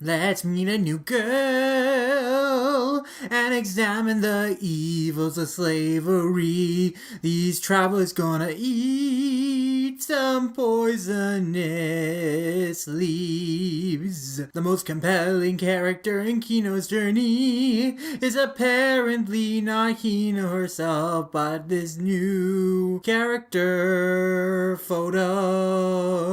Let's meet a new girl and examine the evils of slavery. These travelers gonna eat some poisonous leaves. The most compelling character in Kino's journey is apparently not Kino herself, but this new character photo.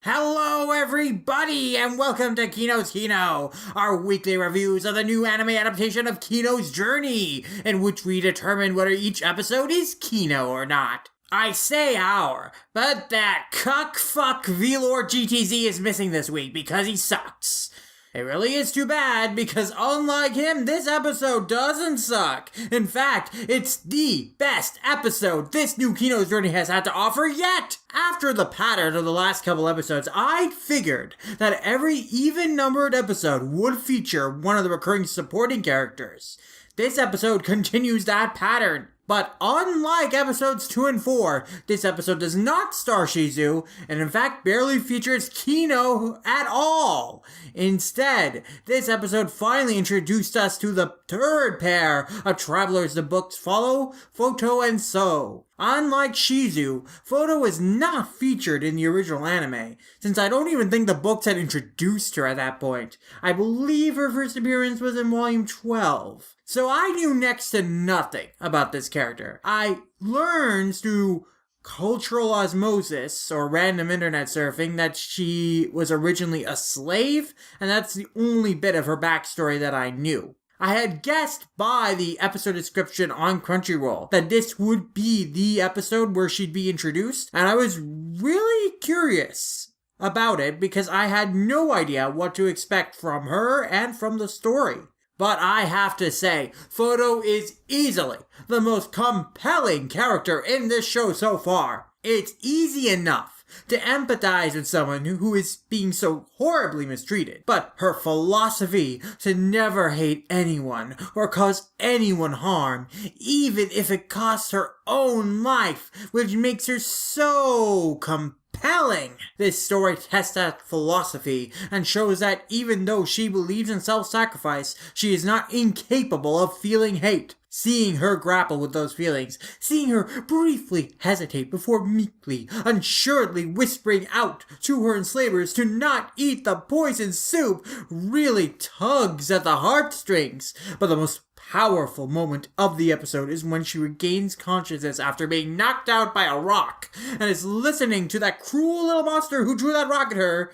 Hello everybody and welcome to Kino's Kino, our weekly reviews of the new anime adaptation of Kino's Journey, in which we determine whether each episode is Kino or not. I say our, but that cuck-fuck Velor GTZ is missing this week because he sucks. It really is too bad because unlike him, this episode doesn't suck. In fact, it's the best episode this new Kino's Journey has had to offer yet. After the pattern of the last couple episodes, I figured that every even-numbered episode would feature one of the recurring supporting characters. This episode continues that pattern. But unlike episodes 2 and 4, this episode does not star Shizu, and in fact barely features Kino at all. Instead, this episode finally introduced us to the third pair of travelers the books follow, Photo and So. Unlike Shizu, Photo was not featured in the original anime, since I don't even think the books had introduced her at that point. I believe her first appearance was in volume 12. So I knew next to nothing about this character. I learned through cultural osmosis or random internet surfing that she was originally a slave, and that's the only bit of her backstory that I knew. I had guessed by the episode description on Crunchyroll that this would be the episode where she'd be introduced, and I was really curious about it because I had no idea what to expect from her and from the story. But I have to say, Photo is easily the most compelling character in this show so far. It's easy enough to empathize with someone who is being so horribly mistreated, but her philosophy to never hate anyone or cause anyone harm, even if it costs her own life, which makes her so compelling. This story tests that philosophy and shows that even though she believes in self-sacrifice, she is not incapable of feeling hate. Seeing her grapple with those feelings, seeing her briefly hesitate before meekly, unsuredly whispering out to her enslavers to not eat the poison soup really tugs at the heartstrings. But the most powerful moment of the episode is when she regains consciousness after being knocked out by a rock and is listening to that cruel little monster who threw that rock at her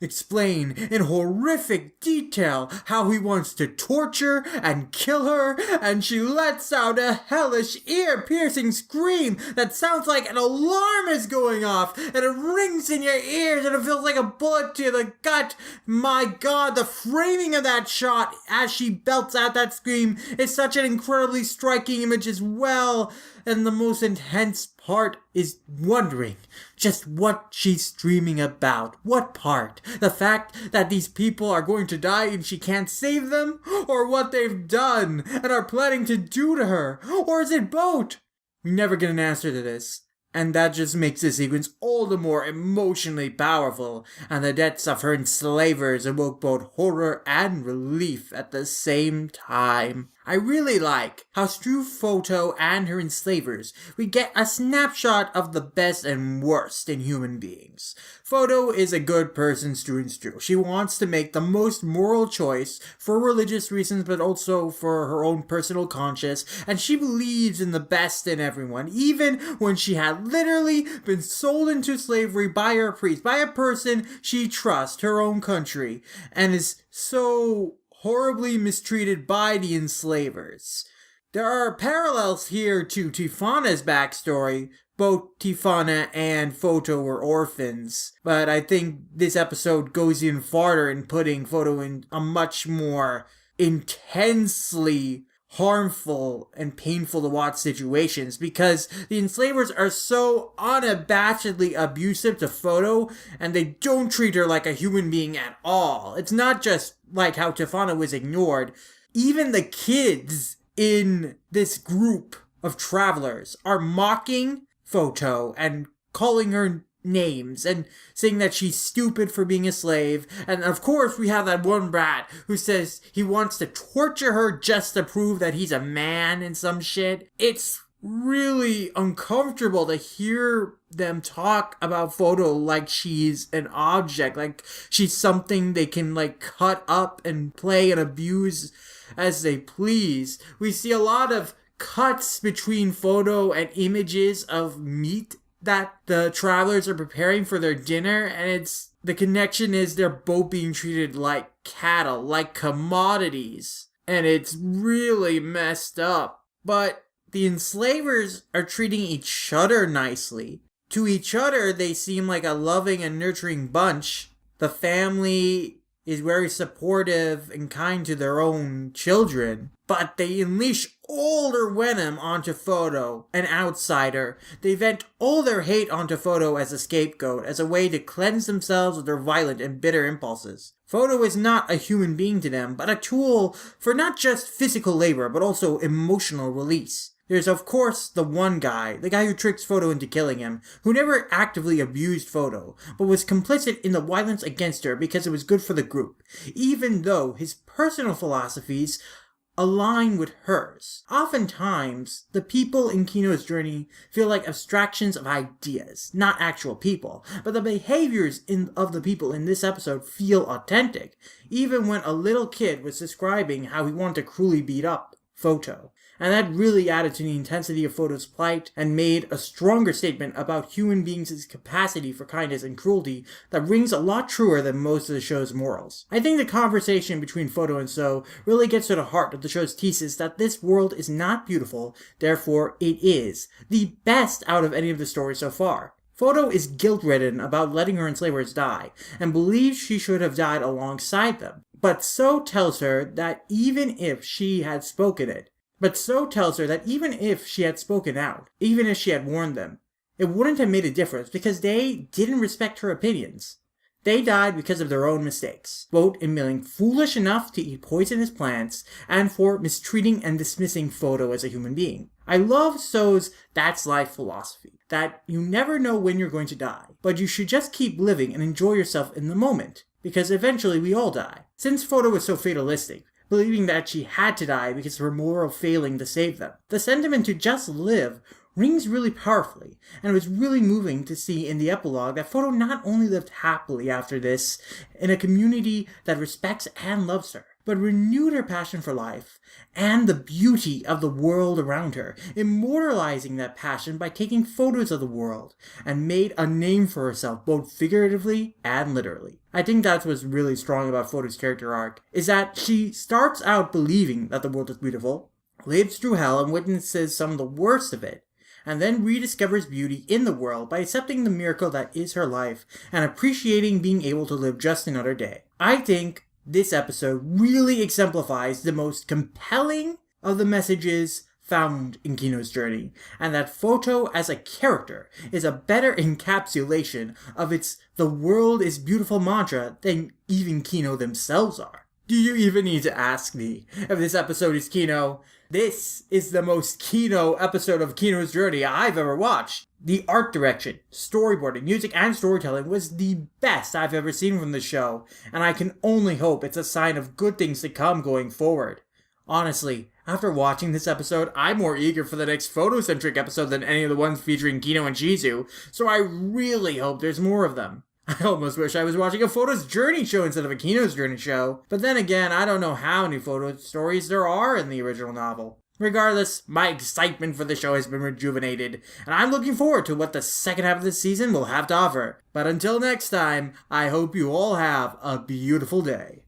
explain in horrific detail how he wants to torture and kill her, and she lets out a hellish, ear-piercing scream that sounds like an alarm is going off, and it rings in your ears and it feels like a bullet to the gut. My God, the framing of that shot as she belts out that scream is such an incredibly striking image as well, and the most intense part is wondering just what she's dreaming about. What part? The fact that these people are going to die and she can't save them? Or what they've done and are planning to do to her? Or is it both? We never get an answer to this. And that just makes this sequence all the more emotionally powerful, and the deaths of her enslavers evoke both horror and relief at the same time. I really like how through Photo and her enslavers, we get a snapshot of the best and worst in human beings. Photo is a good person through and through. She wants to make the most moral choice for religious reasons, but also for her own personal conscience, and she believes in the best in everyone, even when she had literally been sold into slavery by her priest, by a person she trusts, her own country, and is so horribly mistreated by the enslavers. There are parallels here to Tifana's backstory. Both Tifana and Photo were orphans, but I think this episode goes even farther in putting Photo in a much more intensely harmful and painful to watch situations, because the enslavers are so unabashedly abusive to Photo, and they don't treat her like a human being at all. It's not just like how Tifana was ignored. Even the kids in this group of travelers are mocking Photo and calling her names and saying that she's stupid for being a slave. And of course, we have that one brat who says he wants to torture her just to prove that he's a man and some shit. It's really uncomfortable to hear them talk about Photo like she's an object, like she's something they can like cut up and play and abuse as they please. We see a lot of cuts between Photo and images of meat that the travelers are preparing for their dinner, and the connection is they're both being treated like cattle, like commodities, and it's really messed up. But the enslavers are treating each other nicely. To each other, they seem like a loving and nurturing bunch. The family is very supportive and kind to their own children, but they unleash all their venom onto Photo, an outsider. They vent all their hate onto Photo as a scapegoat, as a way to cleanse themselves of their violent and bitter impulses. Photo is not a human being to them, but a tool for not just physical labor, but also emotional release. There's of course the one guy, the guy who tricks Photo into killing him, who never actively abused Photo, but was complicit in the violence against her because it was good for the group, even though his personal philosophies align with hers. Oftentimes, the people in Kino's journey feel like abstractions of ideas, not actual people, but the behaviors of the people in this episode feel authentic, even when a little kid was describing how he wanted to cruelly beat up Photo. And that really added to the intensity of Photo's plight and made a stronger statement about human beings' capacity for kindness and cruelty that rings a lot truer than most of the show's morals. I think the conversation between Photo and So really gets to the heart of the show's thesis that this world is not beautiful, therefore it is the best out of any of the stories so far. Photo is guilt-ridden about letting her enslavers die, and believes she should have died alongside them. But So tells her that even if she had spoken out, even if she had warned them, it wouldn't have made a difference because they didn't respect her opinions. They died because of their own mistakes, both in being foolish enough to eat poisonous plants and for mistreating and dismissing Photo as a human being. I love So's that's life philosophy, that you never know when you're going to die, but you should just keep living and enjoy yourself in the moment, because eventually we all die. Since Photo was so fatalistic, believing that she had to die because of her moral failing to save them, the sentiment to just live rings really powerfully, and it was really moving to see in the epilogue that Photo not only lived happily after this in a community that respects and loves her, but renewed her passion for life and the beauty of the world around her, immortalizing that passion by taking photos of the world, and made a name for herself both figuratively and literally. I think that's what's really strong about Photo's character arc, is that she starts out believing that the world is beautiful, lives through hell and witnesses some of the worst of it, and then rediscovers beauty in the world by accepting the miracle that is her life and appreciating being able to live just another day. I think this episode really exemplifies the most compelling of the messages found in Kino's journey, and that Photo as a character is a better encapsulation of its "the world is beautiful" mantra than even Kino themselves are. Do you even need to ask me if this episode is Kino? This is the most Kino episode of Kino's journey I've ever watched. The art direction, storyboarding, music, and storytelling was the best I've ever seen from the show, and I can only hope it's a sign of good things to come going forward. Honestly, after watching this episode, I'm more eager for the next photocentric episode than any of the ones featuring Kino and Shizu, so I really hope there's more of them. I almost wish I was watching a Photo's Journey show instead of a Kino's Journey show, but then again, I don't know how many Photo stories there are in the original novel. Regardless, my excitement for the show has been rejuvenated, and I'm looking forward to what the second half of the season will have to offer. But until next time, I hope you all have a beautiful day.